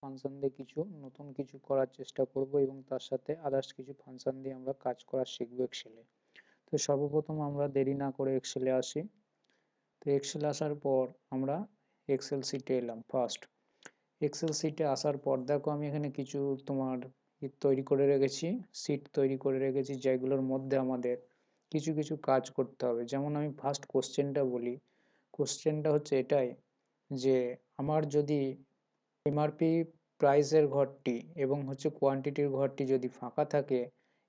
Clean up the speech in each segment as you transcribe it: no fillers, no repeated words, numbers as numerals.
Function দিয়ে কিছু নতুন কিছু করার চেষ্টা করব এবং তার সাথে আদার্স কিছু ফাংশন দিয়ে আমরা কাজ করা শিখব এক্সেলে। তো সর্বপ্রথম আমরা দেরি না করে এক্সেলে আসি। তো এক্সেলে আসার পর আমরা এক্সেল শিটে এলাম। ফার্স্ট এক্সেল শিটে আসার পর দেখো আমি এখানে কিছু তোমার তৈরি করে রেখেছি, শিট তৈরি করে রেখেছি, যেগুলোর মধ্যে আমাদের কিছু কিছু কাজ করতে হবে। যেমন আমি ফার্স্ট কোশ্চেনটা বলি। কোশ্চেনটা হচ্ছে এটাই যে আমার যদি এমআরপি প্রাইসের ঘরটি এবং হচ্ছে কোয়ান্টিটির ঘরটি যদি ফাঁকা থাকে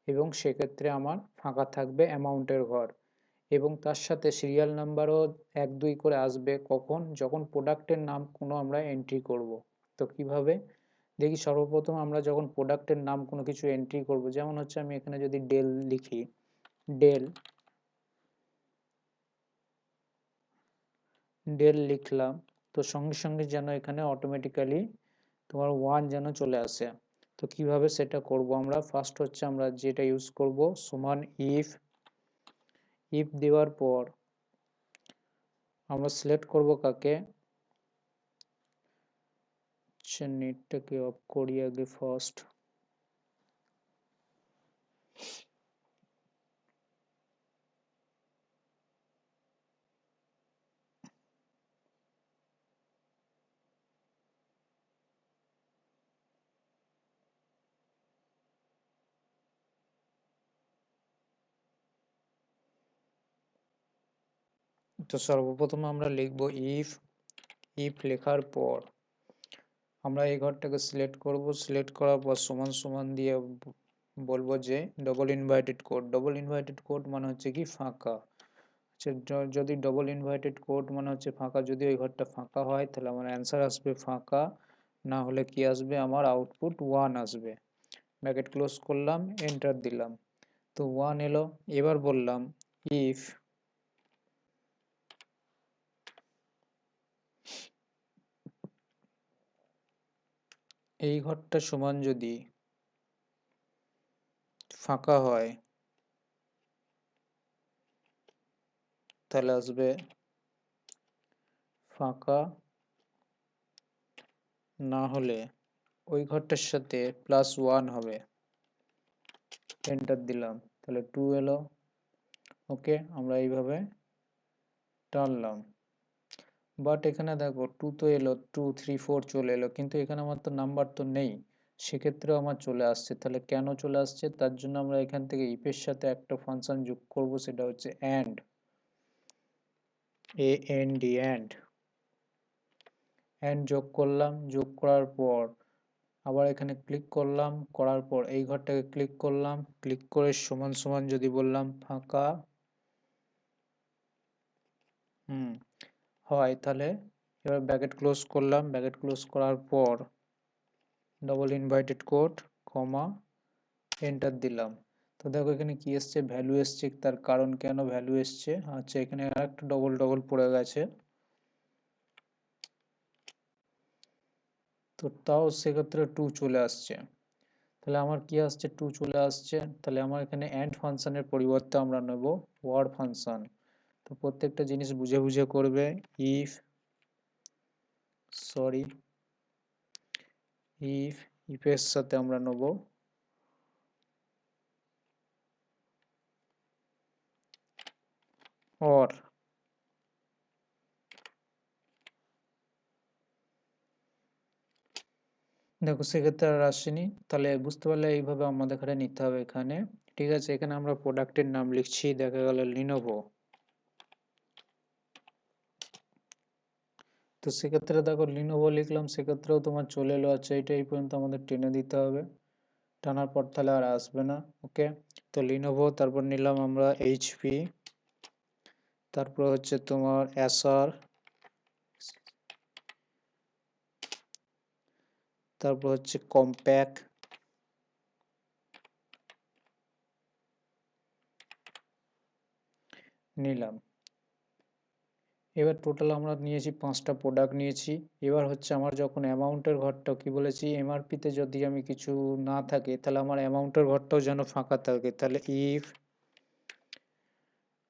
এবং সেক্ষেত্রে আমার ফাঁকা থাকবে অ্যামাউন্টের ঘর এবং তার সাথে সিরিয়াল নাম্বারও 1 2 করে আসবে কখন, যখন প্রোডাক্টের নাম কোনো আমরা এন্ট্রি করব। তো কিভাবে দেখি, সর্বপ্রথম আমরা যখন প্রোডাক্টের নাম কোনো কিছু এন্ট্রি করব, যেমন হচ্ছে আমি এখানে যদি ডেল লিখি, ডেল ডেল লিখলাম, তো সঙ্গে সঙ্গে যেন এখানে অটোমেটিক্যালি তোমার 1 যেন চলে আসে। তো কিভাবে সেটা করব আমরা, ফার্স্ট হচ্ছে আমরা যেটা ইউজ করব সমান ইফ, ইফ দেওয়ার পর আমরা সিলেক্ট করব কাকে, নেটটাকে অফ করি আগে ফার্স্ট। তো সর্বপ্রথম আমরা লিখব ইফ, ইফ লেখার পর আমরা এই ঘরটাকে সিলেক্ট করব, সিলেক্ট করার পর সমান সমান দিয়ে বলবো যে double inverted code. Double inverted code মানে হচ্ছে কি ফাঁকা। যদি ডবল ইনভার্টেড কোড মানে হচ্ছে ফাঁকা, যদি ওই ঘরটা ফাঁকা হয় তাহলে আমার অ্যান্সার আসবে ফাঁকা, না হলে কি আসবে আমার আউটপুট 1 আসবে। ব্র্যাকেট ক্লোজ করলাম, এন্টার দিলাম, তো 1 এলো। এবার বললাম ইফ এই ঘরটা সমান যদি ফাঁকা হয় তাহলে আসবে ফাঁকা, না হলে ওই ঘরটার সাথে +1 হবে। এন্টার দিলাম, তাহলে 2 এলো। ওকে, আমরা এইভাবে টানলাম, বাট এখানে দেখো 2 তো এলো, 2 3 4 চলে এলো, কিন্তু এখানে আমার তো নাম্বার তো নেই, সেক্ষেত্রেও আমার চলে আসছে। তাহলে কেন চলে আসছে, তার জন্য আমরা এখান থেকে ইফের সাথে একটা ফাংশন যোগ করব, সেটা হচ্ছে অ্যান্ড, AND অ্যান্ড যোগ করলাম। যোগ করার পর আবার এখানে ক্লিক করলাম, করার পর এই ঘরটাকে ক্লিক করলাম, ক্লিক করে সমান সমান যদি বললাম ফাঁকা হয়, তাহলে এবার ব্র্যাকেট ক্লোজ করলাম, ব্র্যাকেট ক্লোজ করার পর ডবল ইনভার্টেড কোড কমা এন্টার দিলাম। তো দেখো এখানে কি এসছে, ভ্যালু এসছে। তার কারণ কেন ভ্যালু এসছে, আচ্ছা এখানে একটা ডবল ডবল পড়ে গেছে, তো তাও সেক্ষেত্রে 2 চলে আসছে। তাহলে আমার কি আসছে, 2 চলে আসছে। তাহলে আমার এখানে অ্যান্ড ফাংশনের পরিবর্তে আমরা নেব ওয়ার ফাংশন। তো প্রত্যেকটা জিনিস বুঝে বুঝে করবে। ইফ সরি ইফ, ইফের সাথে আমরা নেব অর। দেখো সেক্ষেত্রে আর আসেনি, তাহলে বুঝতে পারলে এইভাবে আমাদের এখানে নিতে হবে এখানে। ঠিক আছে, এখানে আমরা প্রোডাক্টের নাম লিখছি, দেখা গেল লিনোভো। তো সেক্ষেত্রে দেখো লিনোভো লিখলাম, সেক্ষেত্রেও তোমার চলে এলো। আচ্ছা এটা এই পর্যন্ত আমাদের টেনে দিতে হবে, টানার পর তাহলে আর আসবে না। ওকে, তো লিনোভো, তারপর নিলাম আমরা এইচপি, তারপর হচ্ছে তোমার অ্যাসার, তারপর হচ্ছে কম্প্যাক, নিলাম। এবার টোটাল আমরা নিয়েছি 5টা প্রোডাক্ট নিয়েছি। এবার হচ্ছে আমার যখন অ্যামাউন্টের ঘরটা কি বলেছি, এমআরপিতে যদি আমি কিছু না থাকে তাহলে আমার অ্যামাউন্টের ঘরটাও যেন ফাঁকা থাকে। তাহলে ইফ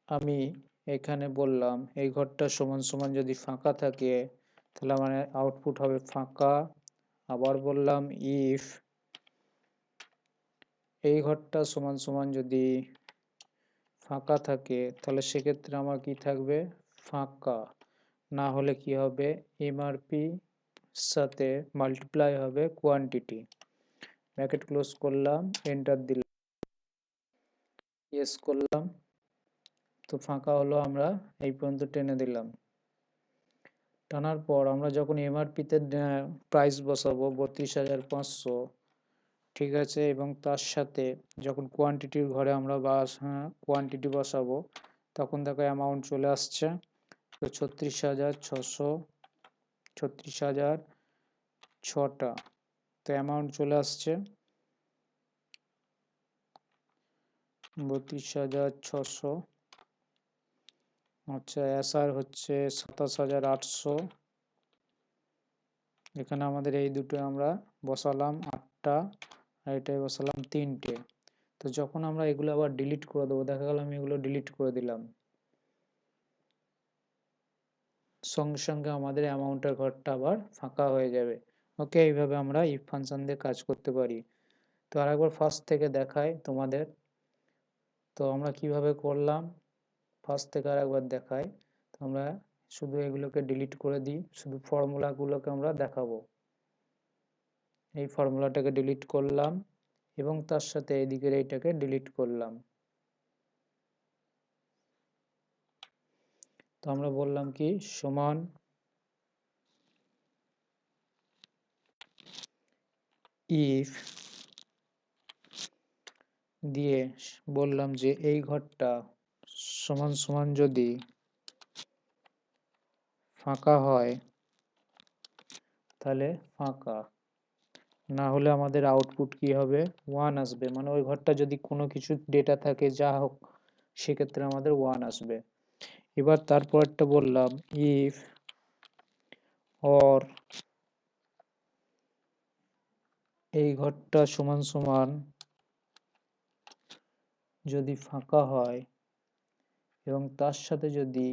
আমি এখানে বললাম এই ঘরটা সমান সমান যদি ফাঁকা থাকে তাহলে আমার আউটপুট হবে ফাঁকা, আবার বললাম ইফ এই ঘরটা সমান সমান যদি ফাঁকা থাকে তাহলে সেক্ষেত্রে আমার কি থাকবে, ফাঁকা। না হলে কি হবে, এমআরপি সাথে মাল্টিপ্লাই হবে কোয়ান্টিটি। ব্র্যাকেট ক্লোজ করলাম, এন্টার দিলাম, ইয়েস করলাম, তো ফাঁকা হলো। আমরা এই পর্যন্ত টেনে দিলাম। টানার পর আমরা যখন এমআরপিতে প্রাইস বসাবো 32,500, ঠিক আছে, এবং তার সাথে যখন কোয়ান্টিটির ঘরে আমরা কোয়ান্টিটি বসাবো তখন দেখো অ্যামাউন্ট চলে আসছে, তো 36,600, 36,006টা, তো অ্যামাউন্ট চলে আসছে 32,600। আচ্ছা, এসআর হচ্ছে 27,800। এখানে আমাদের এই দুটো আমরা বসালাম 8টা, আর এটাই বসালাম 3টে। তো যখন আমরা এগুলো আবার ডিলিট করে দেবো, দেখা গেল আমি এগুলো ডিলিট করে দিলাম, সঙ্গে সঙ্গে আমাদের অ্যামাউন্টের ঘরটা আবার ফাঁকা হয়ে যাবে। ওকে, এইভাবে আমরা ইফ ফাংশন দিয়ে কাজ করতে পারি। তো আরেকবার ফার্স্ট থেকে দেখাই তোমাদের। তো আমরা কিভাবে করলাম ফার্স্ট থেকে আরেকবার দেখাই। তো আমরা শুধু এগুলোকে ডিলিট করে দিই, শুধু ফর্মুলাগুলোকে আমরা দেখাবো। এই ফর্মুলাটাকে ডিলিট করলাম এবং তার সাথে এদিকের এইটাকে ডিলিট করলাম। তো আমরা বললাম কি, সমান ইফ দিয়ে বললাম যে এই ঘরটা সমান সমান যদি ফাঁকা হয় তাহলে ফাঁকা, না হলে আমাদের আউটপুট কি হবে, 1 আসবে। মানে ওই ঘরটা যদি কোনো কিছু ডেটা থাকে যা হোক, সেক্ষেত্রে আমাদের 1 আসবে। এবার তারপরটা বললাম ইফ অর এই ঘরটা সমান সমান যদি ফাঁকা হয় এবং তার সাথে যদি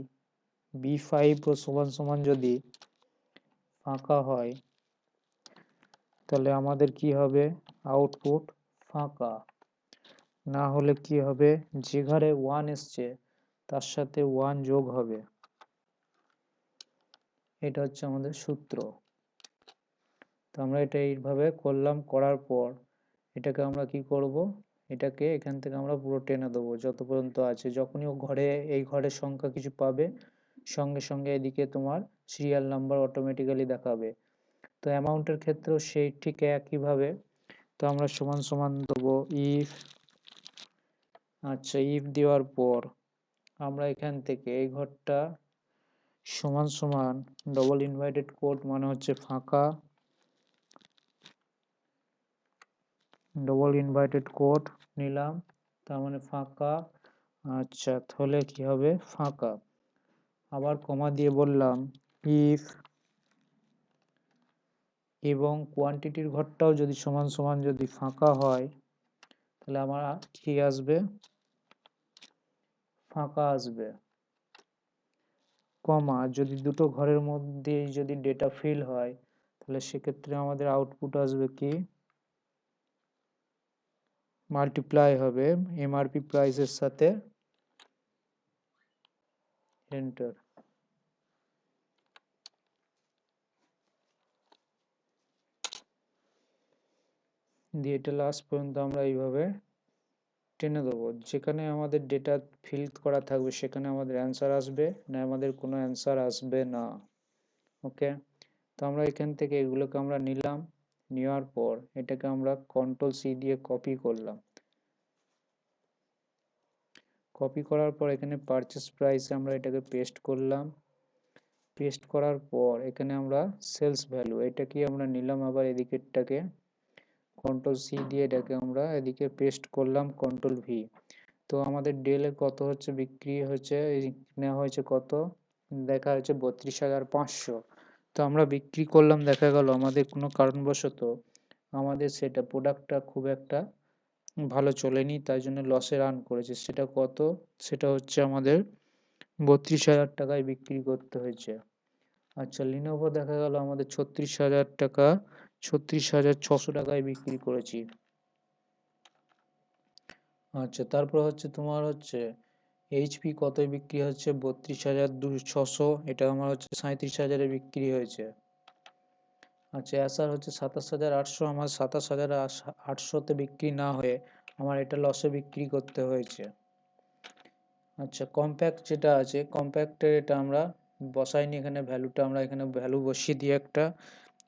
B5 ও সমান সমান যদি ফাঁকা হয় তাহলে আমাদের কি হবে, আউটপুট ফাঁকা। না হলে কি হবে, যে ঘরে 1 এসছে তার সাথে 1 যোগ হবে। এটা হচ্ছে আমাদের সূত্র। তো আমরা এটা এইভাবে করলাম, করার পর এটাকে আমরা কি করব, এটাকে এখান থেকে আমরা পুরো টেনে দেবো যত পর্যন্ত আছে। যখনই ও ঘরে এই ঘরের সংখ্যা কিছু পাবে সঙ্গে সঙ্গে এদিকে তোমার সিরিয়াল নাম্বার অটোমেটিক্যালি দেখাবে। তো অ্যামাউন্টের ক্ষেত্রেও সেই ঠিক একইভাবে। তো আমরা সমান সমান দেবো ইফ, আচ্ছা ইফ দেওয়ার পর আমরা এখান থেকে এই ঘরটা সমান সমান ডবল ইনভার্টেড কোড মানে হচ্ছে ফাঁকা, ডবল ইনভার্টেড কোড নিলাম, তার মানে ফাঁকা। আচ্ছা, তাহলে কি হবে, ফাঁকা। আবার কমা দিয়ে বললাম ইফ, এবং কোয়ান্টিটির ঘরটাও যদি সমান সমান যদি ফাঁকা হয় তাহলে আমার কি আসবে, ফাঁকা আসবে, কমা যদি দুটো ঘরের মধ্যে যদি ডেটা ফিল হয় তাহলে সেক্ষেত্রে আমাদের আউটপুট আসবে কি, মাল্টিপ্লাই হবে এমআরপি প্রাইসের সাথে, এন্টার। দিয়ে এটা লাস্ট পর্যন্ত আমরা এইভাবে টেনে দেবো। যেখানে আমাদের ডেটা ফিল করা থাকবে সেখানে আমাদের অ্যান্সার আসবে, না আমাদের কোনো অ্যান্সার আসবে না। ওকে, তো আমরা এখান থেকে এগুলোকে আমরা নিলাম, নেওয়ার পর এটাকে আমরা কন্ট্রোল-সি দিয়ে কপি করলাম। কপি করার পর এখানে পারচেস প্রাইসে আমরা এটাকে পেস্ট করলাম। পেস্ট করার পর এখানে আমরা সেলস ভ্যালু এটাকে আমরা নিলাম, আবার এদিকেরটাকে কন্ট্রোল-সি দিয়ে এটাকে আমরা এদিকে পেস্ট করলাম, কন্ট্রোল-ভি। তো আমাদের ডেলে কত হচ্ছে, বিক্রি হচ্ছে, নেওয়া হয়েছে কত, দেখা হয়েছে 32,500। তো আমরা বিক্রি করলাম, দেখা গেল আমাদের কোনো কারণবশত আমাদের সেটা প্রোডাক্টটা খুব একটা ভালো চলেনি, তাই জন্য লসে রান করেছে। সেটা কত, সেটা হচ্ছে আমাদের 32,000 টাকায় বিক্রি করতে হয়েছে। আচ্ছা, লিনোভো দেখা গেল আমাদের 36,000 টাকা 36,600 টাকায় বিক্রি করেছি। আচ্ছা, তারপর হচ্ছে তোমার হচ্ছে এইচপি কত বিক্রি হচ্ছে? 32,600, এটা আমার হচ্ছে 37,000-এ বিক্রি হয়েছে। আচ্ছা, এসআর হচ্ছে 27,800, আমার 27,800-তে বিক্রি না হয়ে আমার এটা লসে বিক্রি করতে হয়েছে। আচ্ছা, কম্প্যাক্ট যেটা আছে, কম্প্যাক্টের এটা আমরা বসাইনি এখানে ভ্যালুটা, আমরা এখানে ভ্যালু বসিয়ে দিয়ে একটা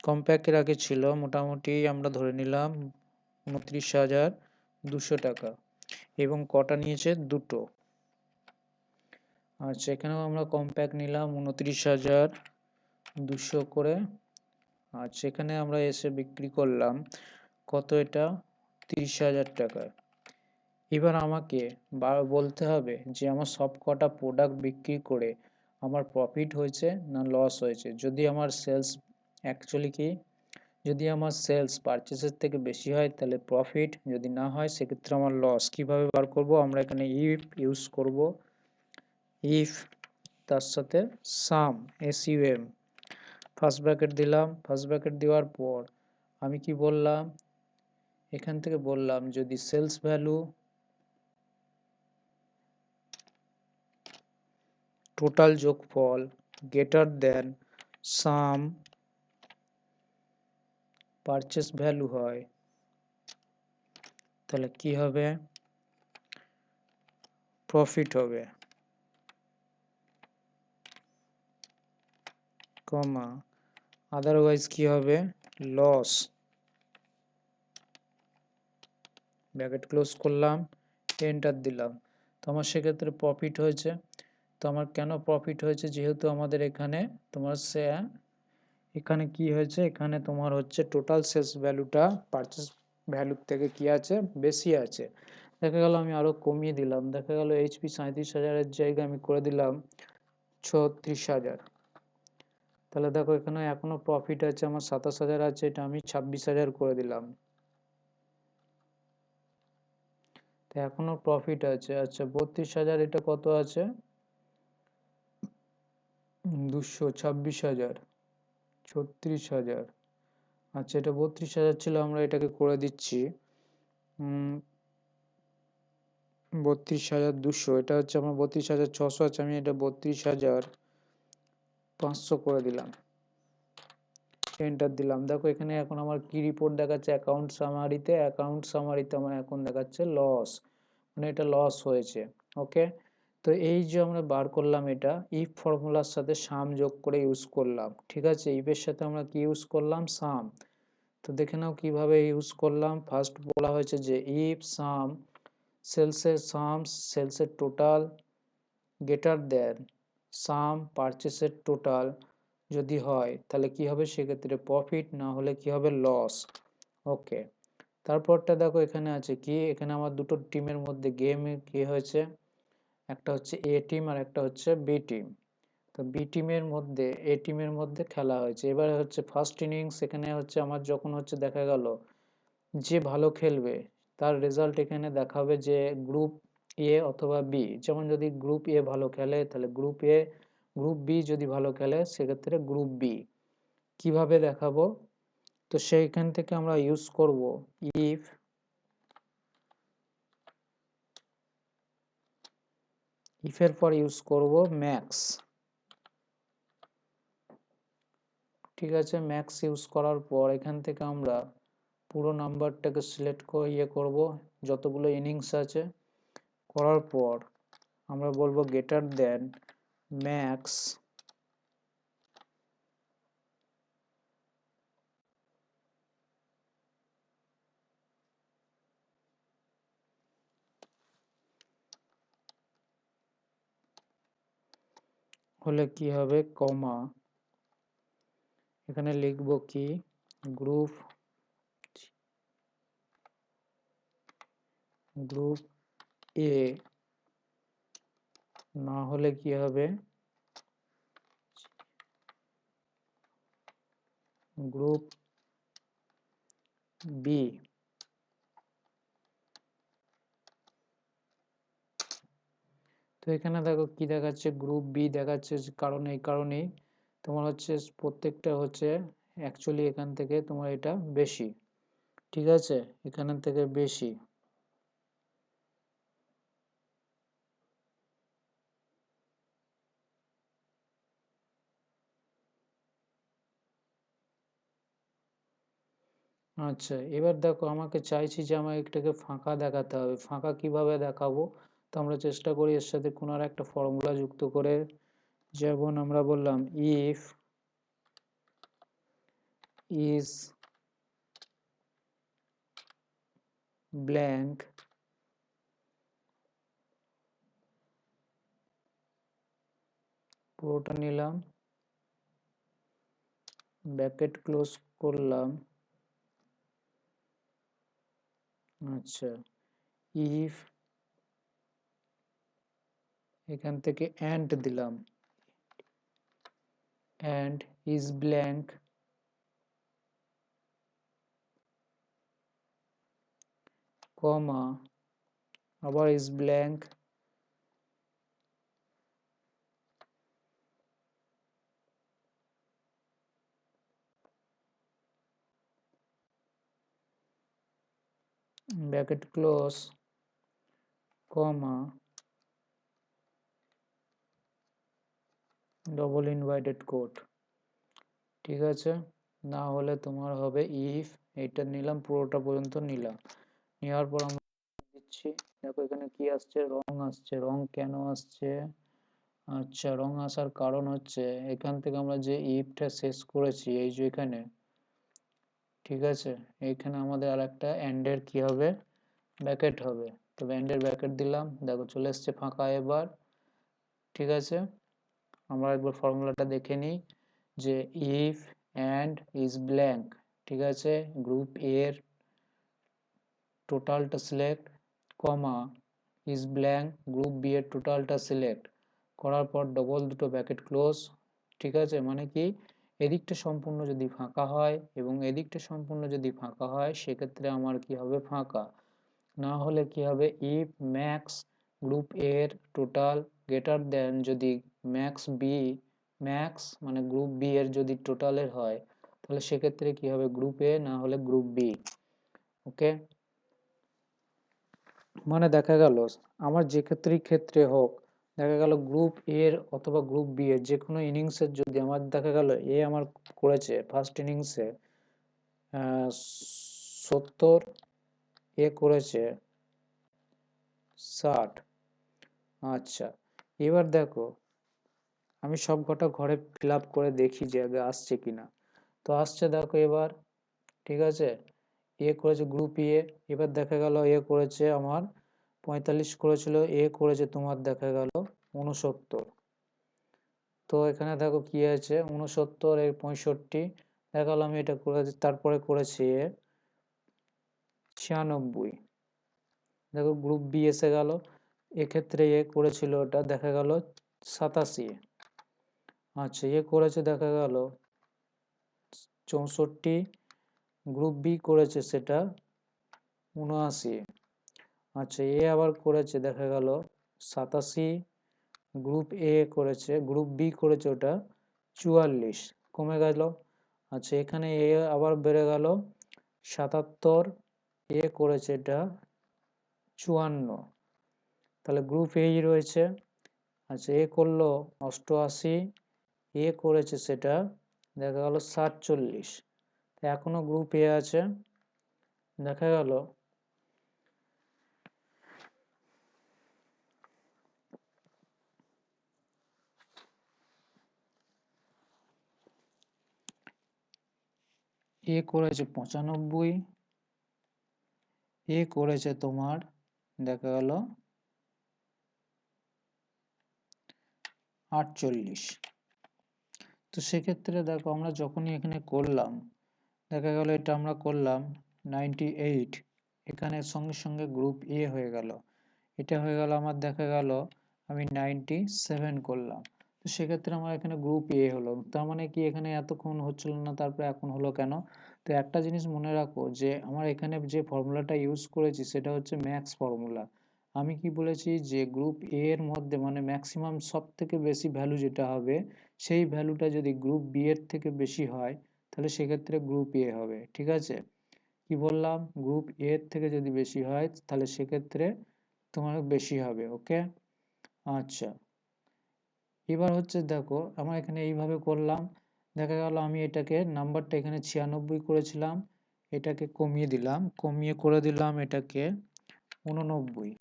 কম্প্যাক্টের আগে ছিল মোটামুটি আমরা ধরে নিলাম 29,200 টাকা, এবং কটা নিয়েছে? দুটো। আচ্ছা, এখানেও আমরা কম্প্যাক্ট নিলাম 29,200 করে। আর সেখানে আমরা এসে বিক্রি করলাম কত? এটা 30,000 টাকায়। এবার আমাকে বলতে হবে যে আমার সব কটা প্রোডাক্ট বিক্রি করে আমার প্রফিট হয়েছে না লস হয়েছে। যদি আমার সেলস অ্যাকচুয়ালি কি, যদি আমার সেলস পারচেসের থেকে বেশি হয় তাহলে প্রফিট, যদি না হয় সেক্ষেত্রে আমার লস। কিভাবে বার করব? আমরা এখানে ইফ ইউজ করব। ইফ তার সাথে সাম, SUM, ফার্স্ট ব্র্যাকেট দিলাম। ফার্স্ট ব্র্যাকেট দেওয়ার পর আমি কি বললাম? এখান থেকে বললাম যদি সেলস ভ্যালু টোটাল যোগফল গ্রেটার দেন সাম পারচেস ভ্যালু হয়, তাহলে কি হবে? প্রফিট হবে, কমা, আদারওয়াইজ কি হবে? লস। ব্র্যাকেট ক্লোজ করলাম, এন্টার দিলাম। তো আমার সেক্ষেত্রে প্রফিট হয়েছে। তো আমার কেন প্রফিট হয়েছে? যেহেতু আমাদের এখানে তোমার এখানে কি হয়েছে? এখানে তোমার হচ্ছে টোটাল সেলস ভ্যালুটা পারচেস ভ্যালুর থেকে কি আছে? বেশি আছে। দেখা গেল আমি আরো কমিয়ে দিলাম, দেখা গেল এইচপি 37,000-এর জায়গায় আমি করে দিলাম 36,000। তাহলে দেখো এখানে এখনো প্রফিট আছে আমার 27,000 আছে, এটা আমি 26,000 করে দিলাম, তো এখনো প্রফিট আছে। আচ্ছা, 32,000, এটা কত আছে? 200, 26,000, 36,000। আচ্ছা, এটা 32,000 ছিল, আমরা এটাকে করে দিচ্ছি 32,200। এটা হচ্ছে আমার 32,600 আছে, আমি এটা 32,500 করে দিলাম, এন্টার দিলাম। দেখো এখানে এখন আমার কি রিপোর্ট দেখাচ্ছে? অ্যাকাউন্ট সামারিতে, আমার এখন দেখাচ্ছে লস, মানে এটা লস হয়েছে। ওকে, তো এই যে আমরা বার করলাম, এটা ইফ ফর্মুলার সাথে সাম যোগ করে ইউজ করলাম। ঠিক আছে, ইফের সাথে আমরা কি ইউজ করলাম? সাম। তো দেখে নাও কিভাবে ইউজ করলাম। ফার্স্ট বলা হয়েছে যে ইফ সাম সেলসের সাম, সেলসের টোটাল গ্রেটার দেন সাম পারচেসের টোটাল যদি হয় তাহলে কি হবে? সেক্ষেত্রে প্রফিট, না হলে কি হবে? লস। ওকে, তারপরটা দেখো এখানে আছে কি, এখানে আমার দুটো টিমের মধ্যে গেমে কি হয়েছে? একটা হচ্ছে এ টিম আর একটা হচ্ছে বি টিম। তো বি টিমের মধ্যে এ টিমের মধ্যে খেলা হয়েছে। এবারে হচ্ছে ফার্স্ট ইনিংস, এখানে হচ্ছে আমার যখন হচ্ছে দেখা গেল যে ভালো খেলবে তার রেজাল্ট এখানে দেখাবে যে গ্রুপ এ অথবা বি। যেমন যদি গ্রুপ এ ভালো খেলে তাহলে গ্রুপ এ, গ্রুপ বি যদি ভালো খেলে সেক্ষেত্রে গ্রুপ বি। কিভাবে দেখাবো? তো সেইখান থেকে আমরা ইউজ করব ইফ ইফের পর ইউজ করব ম্যাক্স। ঠিক আছে, ম্যাক্স ইউজ করার পর এখান থেকে আমরা পুরো নাম্বারটাকে সিলেক্ট করে করব, যতগুলো ইনিংস আছে, করার পর আমরা বলবো গ্রেটার দেন ম্যাক্স হলে কি হবে? কমা, এখানে লিখব কি? গ্রুপ এ না হলে কি হবে? Group B. তো এখানে দেখো কি দেখাচ্ছে? গ্রুপ বি দেখাচ্ছে, কারণ এই কারণেই তোমার হচ্ছে প্রত্যেকটা হচ্ছে অ্যাকচুয়ালি এখান থেকে তোমার এটা বেশি, ঠিক আছে, এখান থেকে বেশি। আচ্ছা, এবার দেখো আমাকে চাইছি যে আমার এটাকে ফাঁকা দেখাতে হবে। ফাঁকা কিভাবে দেখাবো? তো আমরা চেষ্টা করি এর সাথে কোনো আর একটা ফর্মুলা যুক্ত করে। যেমন আমরা বললাম ইফ ইজ ব্ল্যাঙ্ক, পুরোটা নিলাম, ব্র্যাকেট ক্লোজ করলাম। আচ্ছা, ইফ, এখান থেকে অ্যান্ড দিলাম, অ্যান্ড ইজ ব্ল্যাঙ্ক, কমা, আবার is blank, bracket close, comma, double inverted quote, ঠিক আছে। না হলে তোমার হবে ইফ, এটা নিলাম, পুরোটা পর্যন্ত নিলাম, নেওয়ার পর আমরা দিচ্ছি। দেখো এখানে কি আসছে, রং আসছে। রং কেন আসছে? আচ্ছা, রং আসার কারণ হচ্ছে এখান থেকে আমরা যে ইফটা শেষ করেছি, এই যে এখানে, ঠিক আছে, এইখানে আমাদের আর একটা এন্ডের কি হবে, ব্র্যাকেট হবে। তো এন্ডের ব্র্যাকেট দিলাম, দেখো চলে এসছে ফাঁকা এবার, ঠিক আছে। আমরা একবার ফর্মুলাটা দেখে নিই, যে ইফ অ্যান্ড ইজ ব্ল্যাঙ্ক, ঠিক আছে, গ্রুপ এর টোটালটা select, comma, is blank, group B এর টোটালটা সিলেক্ট করার পর ডবল দুটো ব্র্যাকেট ক্লোজ, ঠিক আছে। মানে কি, এদিকটা সম্পূর্ণ যদি ফাঁকা হয় এবং এদিকটা সম্পূর্ণ যদি ফাঁকা হয়, সেক্ষেত্রে আমার কি হবে, ফাঁকা। না হলে কি হবে, ইফ ম্যাক্স গ্রুপ এর টোটাল গ্রেটার দেন, যদি ম্যাক্স বি, ম্যাক্স মানে গ্রুপ বি এর যদি টোটালের হয়, তাহলে সেক্ষেত্রে কি হবে, গ্রুপ এ না হলে গ্রুপ বি। ওকে, মানে দেখা গেল আমার যে ক্ষেত্রে হোক, দেখা গেল গ্রুপ এর অথবা গ্রুপ বি এর যে কোনো ইনিংসের যদি আমার দেখা গেল এ আমার করেছে ফার্স্ট ইনিংসে 70, এ করেছে 60। আচ্ছা, এবার দেখো আমি সব কটা ঘরে ফিল আপ করে দেখি যে আগে আসছে কিনা। তো আসছে দেখো এবার, ঠিক আছে। এ করেছে গ্রুপ এ, এবার দেখা গেল এ করেছে আমার 45 করেছিল, এ করেছে তোমার দেখা গেল 69। তো এখানে দেখো কি আছে, 69 এর 65, দেখা গেল আমি এটা করে, তারপরে করেছি এ 96, দেখো গ্রুপ বি এসে গেল, এক্ষেত্রে এ করেছিল ওটা দেখা গেল 87। আচ্ছা, এ করেছে দেখা গেল 64, গ্রুপ বি করেছে সেটা 79। আচ্ছা, এ আবার করেছে দেখা গেল 87, গ্রুপ এ করেছে, গ্রুপ বি করেছে ওটা 44, কমে গেল। আচ্ছা, এখানে এ আবার বেড়ে গেল 77, এ করেছে এটা 54, তাহলে গ্রুপ এই রয়েছে। আচ্ছা, এ করলো 88, এ করেছে সেটা দেখা গেল 47, এখনো গ্রুপ এ আছে। দেখা গেল এ করেছে 95, এ করেছে তোমার দেখা গেল 48। তো সেক্ষেত্রে দেখো আমরা যখনই এখানে করলাম, দেখা গেল এটা আমরা করলাম 98, এখানে সঙ্গে সঙ্গে গ্রুপ এ হয়ে গেল, এটা হয়ে গেল আমার দেখা গেল আমি 97 করলাম। তো সেক্ষেত্রে আমার এখানে গ্রুপ এ হলো, তার মানে কি এখানে এতক্ষণ হচ্ছিল না, তারপরে এখন হলো কেন? তো একটা জিনিস মনে রাখো, যে আমার এখানে যে ফর্মুলাটা ইউজ করেছি সেটা হচ্ছে ম্যাক্স ফর্মুলা। আমি কি বলেছি, যে গ্রুপ এ এর মধ্যে মানে ম্যাক্সিমাম সব থেকে বেশি ভ্যালু যেটা হবে, সেই ভ্যালুটা যদি গ্রুপ বি এর থেকে বেশি হয়, তাহলে সেক্ষেত্রে গ্রুপ এ হবে। ঠিক আছে, কি বললাম, গ্রুপ এ থেকে যদি বেশি হয় তাহলে সেক্ষেত্রে তোমার বেশি হবে। ওকে, আচ্ছা, এবার হচ্ছে দেখো আমরা এখানে এইভাবে করলাম, দেখা গেল আমি এটাকে নাম্বারটা এখানে 96 করেছিলাম, এটাকে কমিয়ে দিলাম, কমিয়ে করে দিলাম এটাকে 89।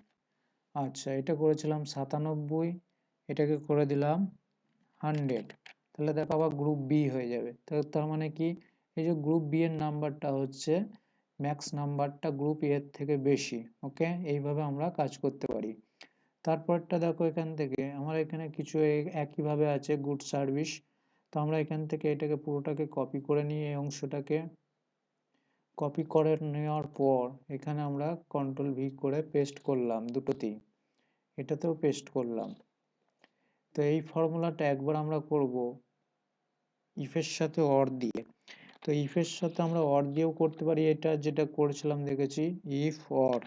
আচ্ছা, এটা করেছিলাম 97, এটাকে করে দিলাম 100। তাহলে দেখো আবার গ্রুপ বি হয়ে যাবে। তার মানে কি, এই যে গ্রুপ বি এর নাম্বারটা হচ্ছে ম্যাক্স নাম্বারটা গ্রুপ এ এর থেকে বেশি। ওকে, এইভাবে আমরা কাজ করতে পারি। তারপরটা দেখো, এখান থেকে আমার এখানে কিছু একইভাবে আছে গুড সার্ভিস। তো আমরা এখান থেকে এটাকে পুরোটাকে কপি করে নিয়ে এই অংশটাকে কপি করে নেওয়ার পর এখানে আমরা কন্ট্রোল ভি করে পেস্ট করলাম দুটোতেই, এটাতেও পেস্ট করলাম। তো এই ফর্মুলাটা একবার আমরা করব ইফের সাথে অর দিয়ে। তো ইফের সাথে আমরা অর দিয়েও করতে পারি, এটা যেটা করেছিলাম দেখেছি, ইফ অর।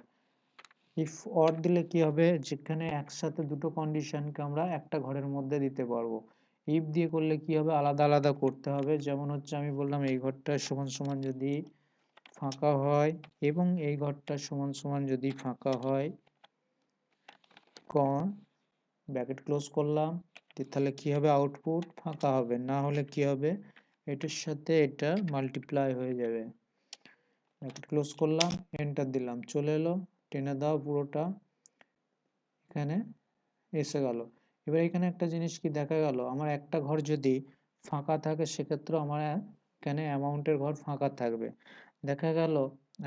ইফ অর দিলে কি হবে, যেখানে একসাথে দুটো কন্ডিশনকে আমরা একটা ঘরের মধ্যে দিতে পারবো। ইফ দিয়ে করলে কি হবে, আলাদা আলাদা করতে হবে। যেমন হচ্ছে আমি বললাম এই ঘরটা সমান সমান যদি ফাঁকা হয় এবং এই ঘরটা সমান সমান যদি ফাঁকা হয়, ব্র্যাকেট ক্লোজ করলাম, তাহলে কি হবে, আউটপুট ফাঁকা হবে, না হলে কি হবে, এটার সাথে এটা মাল্টিপ্লাই হয়ে যাবে। ব্র্যাকেট ক্লোজ করলাম, এন্টার দিলাম, চলে এলো, টেনে দাও পুরোটা, এখানে এসে গেল। এবার এখানে একটা জিনিস কি দেখা গেল, আমার একটা ঘর যদি ফাঁকা থাকে সেক্ষেত্রে আমার এখানে অ্যামাউন্টের ঘর ফাঁকা থাকবে। দেখা গেল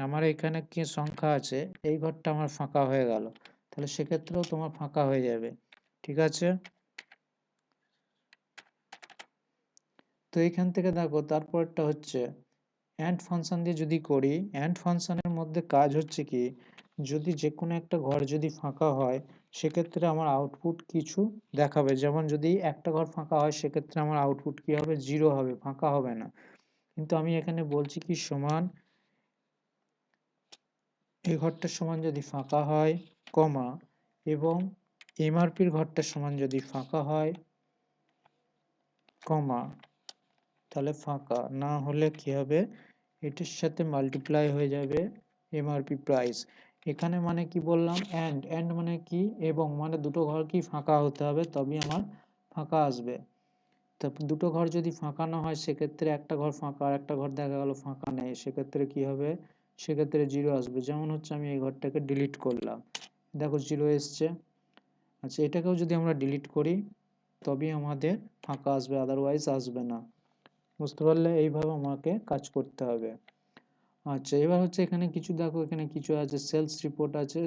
আমার এখানে কি সংখ্যা আছে, এই ঘরটা আমার ফাঁকা হয়ে গেল, তাহলে সেক্ষেত্রেও তোমার ফাঁকা হয়ে যাবে। ঠিক আছে, তো এইখান থেকে দেখো তারপরটা হচ্ছে অ্যান্ড ফাংশন দিয়ে যদি করি, অ্যান্ড ফাংশনের মধ্যে কাজ হচ্ছে কি, যদি যে কোনো একটা ঘর যদি ফাঁকা হয় সেক্ষেত্রে আমার আউটপুট কিছু দেখাবে। যেমন যদি একটা ঘর ফাঁকা হয় সেক্ষেত্রে আমার আউটপুট কি হবে, 0 হবে, ফাঁকা হবে না। কিন্তু আমি এখানে বলছি কি সমান, এই ঘরটার সমান যদি ফাঁকা হয় কমা, এবং এমআরপির ঘরটার সমান যদি ফাঁকা হয় কমা, তাহলে ফাঁকা, না হলে কি হবে, এটির সাথে মাল্টিপ্লাই হয়ে যাবে এমআরপি প্রাইস। এখানে মানে কি বললাম, অ্যান্ড মানে কি, এবং মানে দুটো ঘর কি ফাঁকা হতে হবে তবেই আমার ফাঁকা আসবে। তো দুটো ঘর যদি ফাঁকা না হয় সেক্ষেত্রে একটা ঘর ফাঁকা আর একটা ঘর দেখা গেল ফাঁকা নেই, সেক্ষেত্রে কি হবে, সেক্ষেত্রে 0 আসবে। যেমন হচ্ছে আমি এই ঘরটাকে ডিলিট করলাম, দেখো 0 এসছে। আচ্ছা, এটাকেও যদি আমরা ডিলিট করি তবেই আমাদের ফাঁকা আসবে, আদারওয়াইজ আসবে না। বুঝতে পারলে, এইভাবে আমাকে কাজ করতে হবে। আচ্ছা, এবার হচ্ছে এখানে কিছু দেখো, এখানে কিছু আছে, সেলস রিপোর্ট আছে,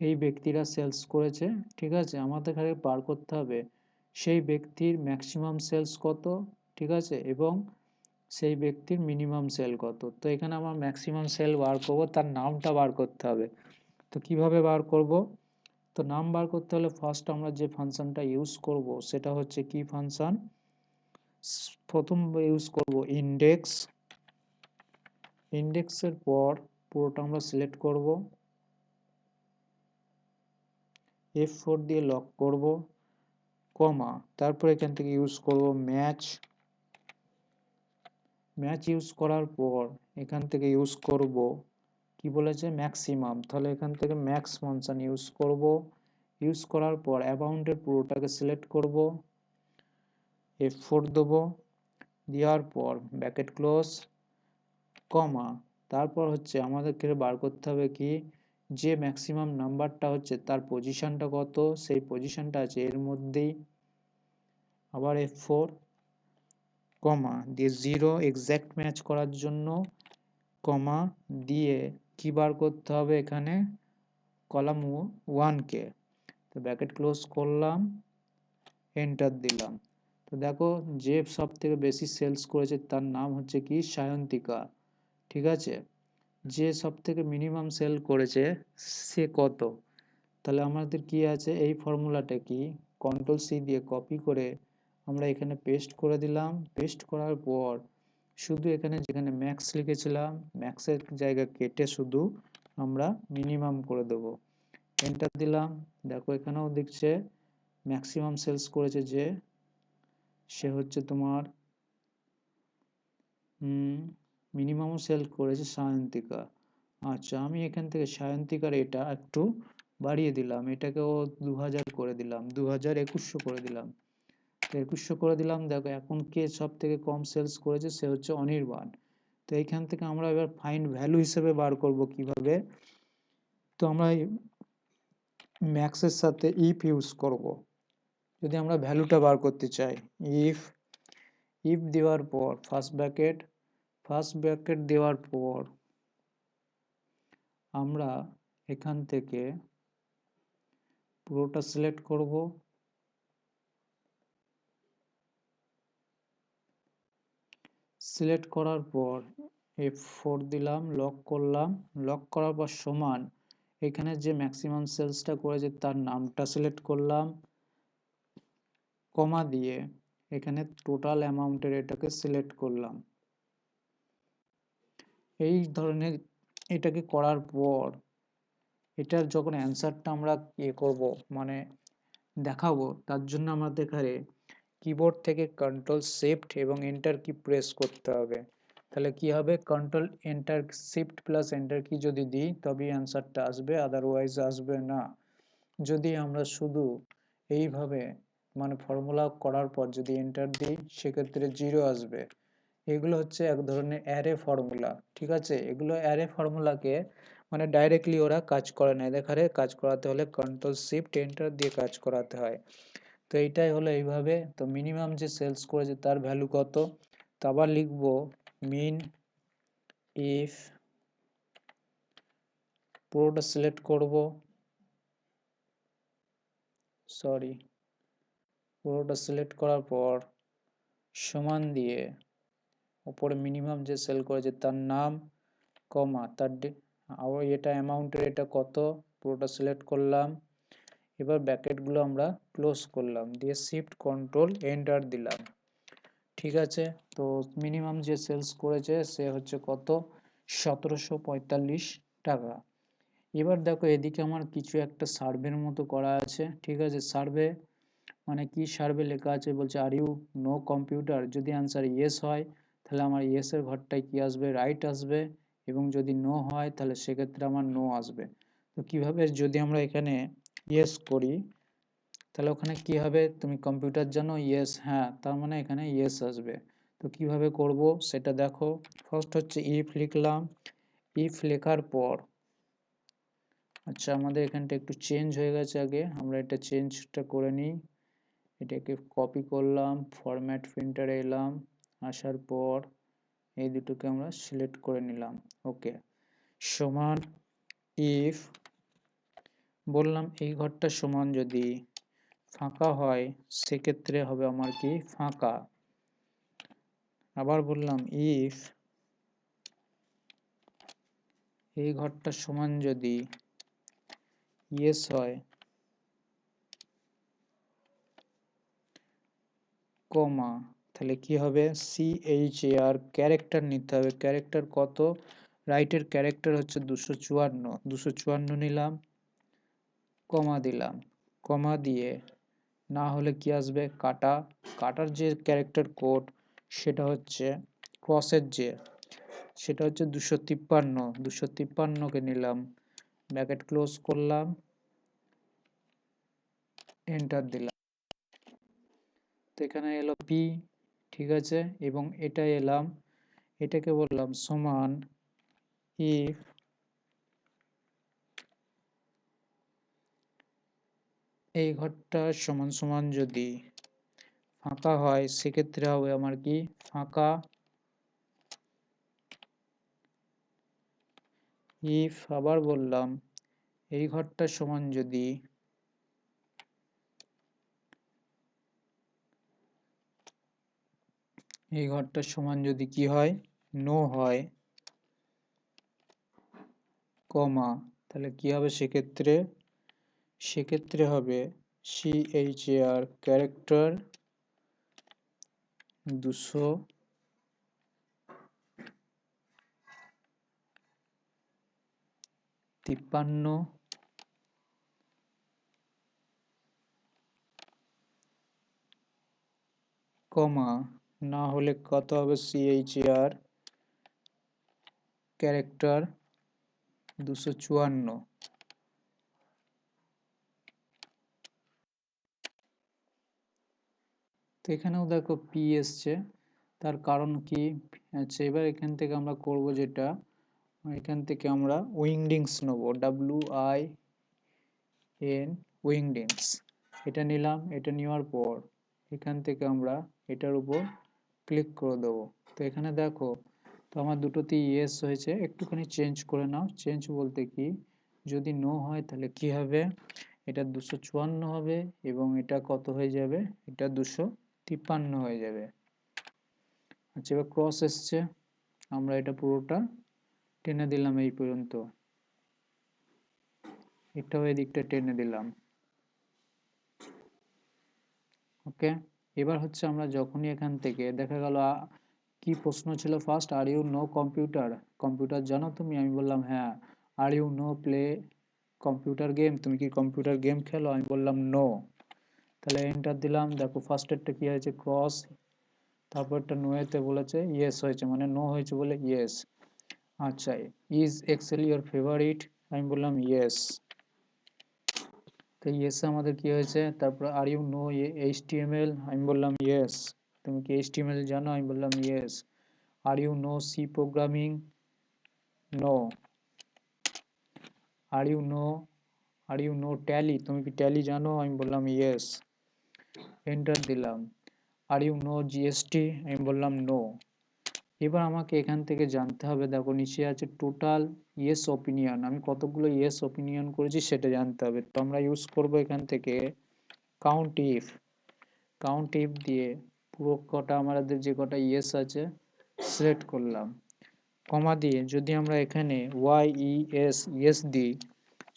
এই ব্যক্তিরা সেলস করেছে। ঠিক আছে, আমাদের এখানে বার করতে হবে সেই ব্যক্তির ম্যাক্সিমাম সেলস কত, ঠিক আছে, এবং সেই ব্যক্তির মিনিমাম সেল কত। তো এখানে আমার ম্যাক্সিমাম সেল বার করব, তার নামটা বার করতে হবে। তো কিভাবে বার করব, তো নাম বার করতে হলে ফার্স্ট আমরা যে ফাংশনটা ইউজ করব সেটা হচ্ছে কি ফাংশন, প্রথম ইউজ করব ইন্ডেক্স। ইন্ডেক্সের পর পুরোটা আমরা সিলেক্ট করব, F4 দিয়ে লক করব, কমা, তারপর এখান থেকে ইউজ করব ম্যাচ। ম্যাচ ইউজ করার পর এখান থেকে ইউজ করব কি বলেছে, ম্যাক্সিমাম, তাহলে এখান থেকে ম্যাক্স ফাংশন ইউজ করব। ইউজ করার পর অ্যামাউন্টের পুরোটাকে সিলেক্ট করব, F4 দেবো, দেওয়ার পর ব্র্যাকেট ক্লোজ, কমা, তারপর হচ্ছে আমাদেরকে বার করতে হবে কি, যে ম্যাক্সিমাম নাম্বারটা হচ্ছে তার পজিশনটা কত, সেই পজিশনটা আছে এর মধ্যেই, আবার F4, কমা দিয়ে 0 এক্স্যাক্ট ম্যাচ করার জন্য, কমা দিয়ে কি বার করতে হবে এখানে, কলাম 1 কে। তো ব্র্যাকেট ক্লোজ করলাম, এন্টার দিলাম। তো দেখো যে সব থেকে বেশি সেলস করেছে তার নাম হচ্ছে কি, সায়ন্তিকা। ঠিক আছে, যে সব থেকে মিনিমাম সেল করেছে সে কত, তাহলে আমাদের কি আছে, এই ফর্মুলাটা কি, কন্ট্রোল সি দিয়ে কপি করে আমরা এখানে পেস্ট করে দিলাম। পেস্ট করার পর শুধু এখানে যেখানে ম্যাক্স লিখেছিলাম ম্যাক্সের জায়গা কেটে শুধু আমরা মিনিমাম করে দেব, এন্টার দিলাম। দেখো এখানেও দেখছে ম্যাক্সিমাম সেলস করেছে যে, সে হচ্ছে তোমার মিনিমাম সেল করেছে সায়ন্তিকা। আচ্ছা, আমি এখান থেকে সায়ন্তিকার এটা একটু বাড়িয়ে দিলাম, এটাকেও 2000 করে দিলাম, 2100 করে দিলাম। তো 2100 করে দিলাম। দেখো এখন কে সব থেকে কম সেলস করেছে, সে হচ্ছে অনির্বাণ। তো এইখান থেকে আমরা এবার ফাইন্ড ভ্যালু হিসেবে বার করব কিভাবে। তো আমরা ম্যাক্সের সাথে ইফ ইউজ করব যদি আমরা ভ্যালুটা বার করতে চাই। ইফ ইফ দেওয়ার পর ফার্স্ট ব্র্যাকেট দেওয়ার পর আমরা এখান থেকে পুরোটা সিলেক্ট করব। সিলেক্ট করার পর F4 দিলাম, লক করলাম। লক করার পর সমান এখানে যে ম্যাক্সিমাম সেলসটা করেছে তার নামটা সিলেক্ট করলাম, কমা দিয়ে এখানে টোটাল অ্যামাউন্টের এটাকে সিলেক্ট করলাম। এই ধরনের এটাকে করার পর এটার যখন অ্যান্সারটা আমরা করব মানে দেখাবো, তার জন্য আমাদের এখানে কিবোর্ড থেকে কন্ট্রোল শিফট এবং এন্টার কি প্রেস করতে হবে। তাহলে কি হবে, control enter shift plus enter কি যদি দিই তবেই অ্যান্সারটা আসবে, আদারওয়াইজ আসবে না। যদি আমরা শুধু এইভাবে মানে ফর্মুলা করার পর যদি এন্টার দিই সেক্ষেত্রে 0 আসবে। এগুলো হচ্ছে এক ধরনের অ্যারে ফর্মুলা, ঠিক আছে। এগুলো অ্যারে ফর্মুলাকে মানে ডাইরেক্টলি ওরা কাজ করে না, এখানে কাজ করাতে হলে কন্ট্রোল শিফট এন্টার দিয়ে কাজ করাতে হয়। তো এইটাই হলো এইভাবে। তো মিনিমাম যে সেলস করেছে তার ভ্যালু কত, তো আবার লিখবো মিন ইফ, পুরোটা সিলেক্ট করব, পুরোটা সিলেক্ট করার পর সমান দিয়ে উপরে মিনিমাম যে সেল করেছে তার নাম, কমা তার আবার এটা অ্যামাউন্টের এটা কত, পুরোটা সিলেক্ট করলাম। এবার ব্র্যাকেটগুলো আমরা ক্লোজ করলাম, দিয়ে শিফট কন্ট্রোল এন্টার দিলাম, ঠিক আছে। তো মিনিমাম যে সেলস করেছে সে হচ্ছে কত, 1745 টাকা। এবার দেখো এদিকে আমার কিছু একটা সার্ভের মতো করা আছে, ঠিক আছে। সার্ভে মানে কি, সার্ভে লেখা আছে বলছে আর ইউ নো কম্পিউটার, যদি অ্যান্সার ইয়েস হয় তাহলে আমার ইয়েসের ঘরটায় কি আসবে, রাইট আসবে, এবং যদি নো হয় তাহলে সেক্ষেত্রে আমার নো আসবে। তো কিভাবে, যদি আমরা এখানে ইয়েস করি তাহলে ওখানে কি হবে, তুমি কম্পিউটার জানো, ইয়েস, হ্যাঁ, তার মানে এখানে ইয়েস আসবে। তো কিভাবে করব সেটা দেখো। ফার্স্ট হচ্ছে ইফ লিখলাম, ইফ লেখার পর আচ্ছা আমাদের এখানটা একটু চেঞ্জ হয়ে গেছে, আগে আমরা এটা চেঞ্জটা করে নিই। এটাকে কপি করলাম, ফরম্যাট প্রিন্টারে এলাম, আসার পর এই দুটোকে আমরা সিলেক্ট করে নিলাম, ওকে। সমান ইফ বললাম এই ঘরটা সমান যদি ফাঁকা হয় সেক্ষেত্রে হবে আমার কি, ফাঁকা। আবার বললাম ইফ এই ঘরটা সমান যদি ইয়েস হয়, কমা, তাহলে কি হবে, CHAR ক্যারেক্টার নিতে হবে। ক্যারেক্টার কত, রাইটের ক্যারেক্টার হচ্ছে 254, 254 নিলাম, কমা দিলাম। কমা দিয়ে না হলে কি আসবে, কাটা। কাটার যে ক্যারেক্টার কোড সেটা হচ্ছে ক্রসের যে, সেটা হচ্ছে 253, 253কে নিলাম, ব্র্যাকেট ক্লোজ করলাম, এন্টার দিলাম। তো এখানে এলো পি, ঠিক আছে। এবং এটা এলাম, এটাকে বললাম সমান ইফ এই ঘরটা সমান সমান যদি ফাঁকা হয় সেক্ষেত্রে হবে আমার কি, ফাঁকা। ইফ আবার বললাম এই ঘরটা সমান যদি এই ঘরটা সমান যদি কি হয়, নো হয়, কমা, তাহলে কি হবে সেক্ষেত্রে, সেক্ষেত্রে হবে CHAR ক্যারেক্টার 253, কমা, না হলে কত হবে, CHAR ক্যারেক্টার 254। তো এখানেও দেখো পি এসছে, তার কারণ কি? আচ্ছা, এবার এখান থেকে আমরা করব যেটা, এখান থেকে আমরা উইংডিংস নেব, WIN উইংডিংস, এটা নিলাম। এটা নেওয়ার পর এখান থেকে আমরা এটার উপর ক্লিক করে দেবো। তো এখানে দেখো, তো আমার দুটোতেই ইয়েস হয়েছে। একটুখানি চেঞ্জ করে নাও। চেঞ্জ বলতে কি, যদি নো হয় তাহলে কি হবে, এটা 254 হবে এবং এটা কত হয়ে যাবে, এটা 253 হয়ে যাবে। আচ্ছা, এবার ক্রস এসছে, আমরা এটা পুরোটা টেনে দিলাম এই পর্যন্ত, এটাও এদিকটা টেনে দিলাম। ওকে, এবার হচ্ছে আমরা যখনই এখান থেকে দেখা গেল কি প্রশ্ন ছিল first, are you know computer, computer জানো তুমি? আমি বললাম হ্যাঁ। Are you know play computer game, তুমি কি কম্পিউটার গেম খেলো? আমি বললাম নো। তাহলে এন্টার দিলাম। দেখো ফার্স্টেরটা কি হয়েছে, ক্রস, তারপরটা নোয়েতে বলেছে ইয়েস হয়েছে, মানে নো হয়েছে বলে ইয়েস। আচ্ছা, ইজ এক্সেল ইওর ফেভারিট, আমি বললাম ইয়েস। তো ইয়েসে আমাদের কি হয়েছে, তারপর আর ইউ নো এইচটিএমএল, আমি বললাম ইয়েস। তুমি কি এইচটিএমএল জানো? আমি বললাম yes. Are you know C programming, no. Are you know, are you know Tally, তুমি কি ট্যালি জানো? আমি বললাম ইয়েস। এন্টার দিলাম। আর ইউ নো জিএসটি, আমি বললাম নো। এবার আমাকে এখান থেকে জানতে হবে, দেখো নিচে আছে টোটাল ইয়েস ওপিনিয়ন, আমি কতগুলো ইয়েস ওপিনিয়ন করেছি সেটা জানতে হবে। তো আমরা ইউজ করব এখান থেকে কাউন্ট ইফ। কাউন্ট ইফ দিয়ে পুরো কটা আমাদের যে কটা ইয়েস আছে সিলেক্ট করলাম। কমা দিয়ে যদি আমরা এখানে ইয়েস দিই,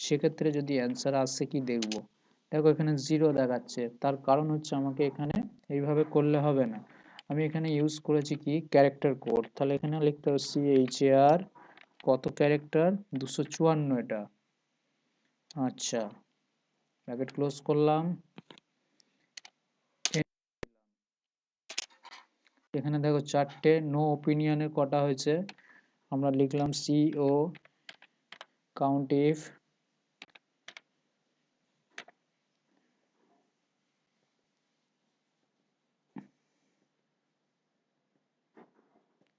সেক্ষেত্রে যদি অ্যান্সার আসছে কি দেখব। দেখো এখানে 0 দেখাচ্ছে, তার কারণ হচ্ছে আমাকে এখানে এইভাবে করলে হবে না, আমি এখানে ইউজ করেছি কি ক্যারেক্টার কোড। তাহলে এখানে লিখতে হবে CHAR কত ক্যারেক্টার, 254 এটা। আচ্ছা, ব্র্যাকেট ক্লোজ করলাম। এখানে দেখো 4টে, নো ওপিনিয়নের কটা হয়েছে, আমরা লিখলাম CO count if,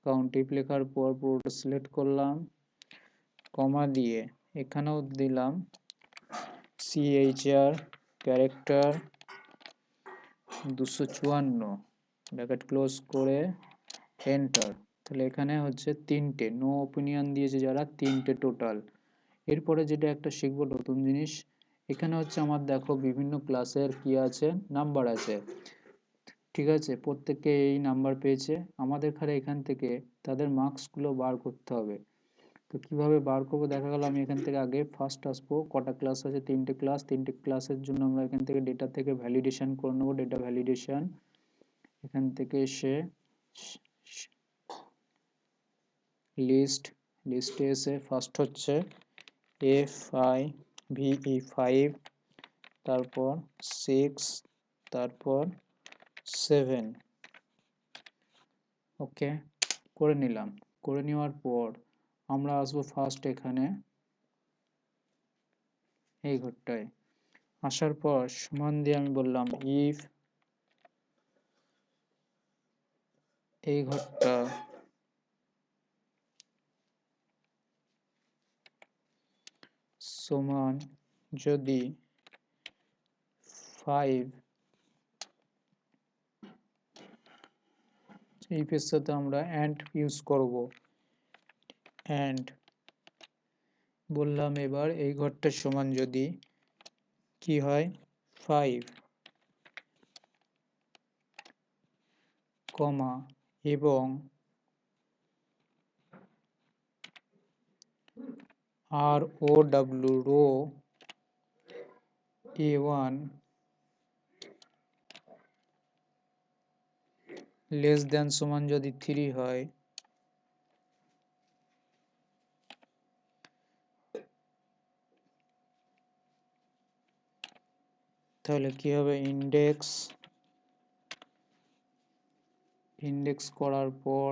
count if লেখার পর পুরোটা সিলেক্ট করলাম, কমা দিয়ে এখানেও দিলাম CHR ক্যারেক্টার 254, ব্র্যাকেট ক্লোজ করে এন্টার। তাহলে এখানে হচ্ছে 3টে নো ওপিনিয়ন দিয়েছে যারা, 3টে টোটাল। এরপরে যেটা একটা শিখবো নতুন জিনিস, এখানে হচ্ছে আমার দেখো বিভিন্ন ক্লাসের কি আছে, নাম্বার আছে, ঠিক আছে? প্রত্যেককে এই নাম্বার পেয়েছে, আমাদের খালি এখান থেকে তাদের মার্কসগুলো বার করতে হবে। তো কিভাবে বার করবো, দেখা গেল আমি এখান থেকে আগে ফার্স্ট আসবো, কটা ক্লাস আছে, 3টে ক্লাস, 3টে ক্লাসের জন্য আমরা এখান থেকে ডেটা থেকে ভ্যালিডেশন করে নেবো, ডেটা ভ্যালিডেশন। এখান থেকে এসে লিস্টে এসে ফার্স্ট হচ্ছে FIVE5, তারপর 6, তারপর 7। ওকে, করে নিলাম। করে নেওয়ার পর আমরা আসবো ফার্স্ট এখানে এই ঘরটায়। আসার পর সমান দিয়ে আমি বললাম ইফ, এই ঘরটা সমান যদি 5, ইফের সাথে আমরা অ্যান্ড ইউজ করব, অ্যান্ড বললাম এবার এই ঘরটা সমান যদি কি হয় 5, কমা এবং ROW A1 লেস দেন সমান যদি 3 হয়, তাহলে কি হবে, ইন্ডেক্স করার পর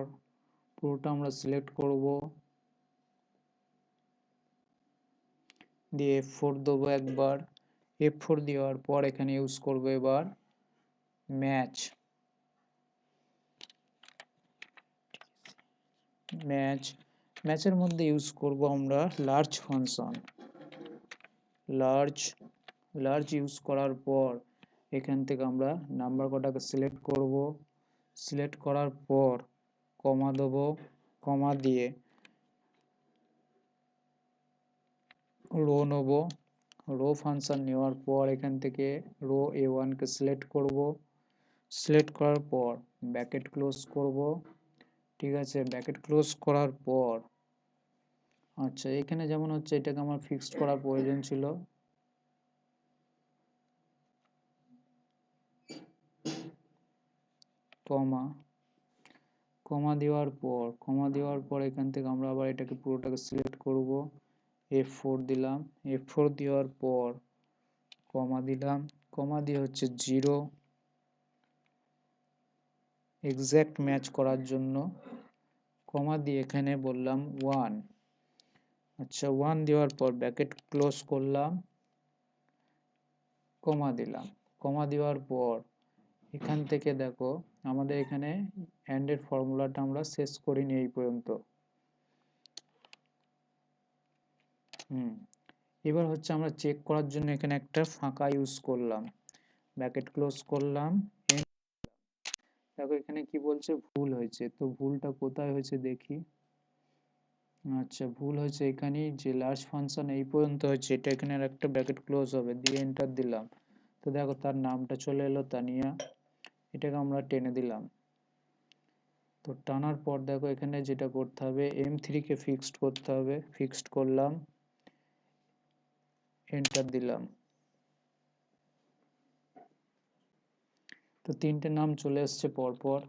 পুরোটা আমরা সিলেক্ট করব, দিয়ে F4 দেবো একবার। F4 দেওয়ার পর এখানে ইউজ করবো এবার ম্যাচ। ম্যাচের মধ্যে ইউজ করব আমরা লার্জ ফাংশন। লার্জ ইউজ করার পর এখান থেকে আমরা নাম্বার কটাকে সিলেক্ট করব। সিলেক্ট করার পর কমা দেবো, কমা দিয়ে রো নেব। রো ফাংশন নেওয়ার পর এখান থেকে রো A1 কে সিলেক্ট করব। সিলেক্ট করার পর ব্র্যাকেট ক্লোজ করব। ঠিক আছে, ব্র্যাকেট ক্লোজ করার পর আচ্ছা এখানে যেমন হচ্ছে এটাকে আমার ফিক্সড করার প্রয়োজন ছিল। কমা দেওয়ার পর এখান থেকে আমরা আবার এটাকে পুরোটাকে সিলেক্ট করব। F4 দিলাম। F4 দেওয়ার পর কমা দিলাম। কমা দিয়ে হচ্ছে 0 এক্সাক্ট ম্যাচ করার জন্য। কমা দিয়ে এখানে বললাম 1। আচ্ছা 1 দেওয়ার পর ব্র্যাকেট ক্লোজ করলাম, কমা দিলাম। কমা দেওয়ার পর এখান থেকে দেখো আমাদের এখানে অ্যান্ডের ফর্মুলাটা আমরা শেষ করিনি এই পর্যন্ত। এবার হচ্ছে আমরা চেক করার জন্য এখানে একটা ফাঁকা ইউজ করলাম, ব্র্যাকেট ক্লোজ করলাম। দেখো এখানে কি বলছে ভুল হয়েছে, তো ভুলটা কোথায় হয়েছে দেখি। আচ্ছা ভুল হয়েছে এখানেই, যে লার্জ ফাংশন এই পর্যন্ত হয়েছে এটা এখানে আর একটা ব্র্যাকেট ক্লোজ হবে, দিয়ে এন্টার দিলাম। তো দেখো তার নামটা চলে এলো তানিয়া, এটাকে আমরা টেনে দিলাম। তো টানার পর দেখো এখানে যেটা করতে হবে M3 কে ফিক্সড করতে হবে। ফিক্সড করলাম, এন্টার দিলাম। তো তিনটে নাম চলে এসছে পরপর।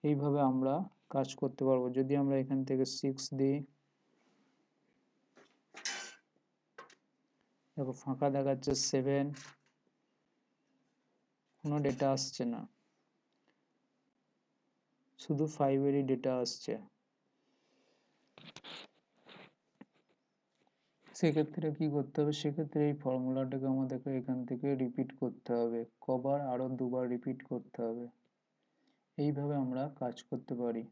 এইভাবে আমরা কাজ করতে পারবো। যদি আমরা এখান থেকে 6 দিই, দেখো ফাঁকা দেখাচ্ছে 7, কোনো ডেটা আসছে না, শুধু 5 এরই ডেটা আসছে। সেক্ষেত্রে কি করতে হবে, সেক্ষেত্রে এই ফর্মুলাটাকে আমাদেরকে এখান থেকে রিপিট করতে হবে, কবার আরো দুবার রিপিট করতে হবে। এইভাবে আমরা কাজ করতে পারি।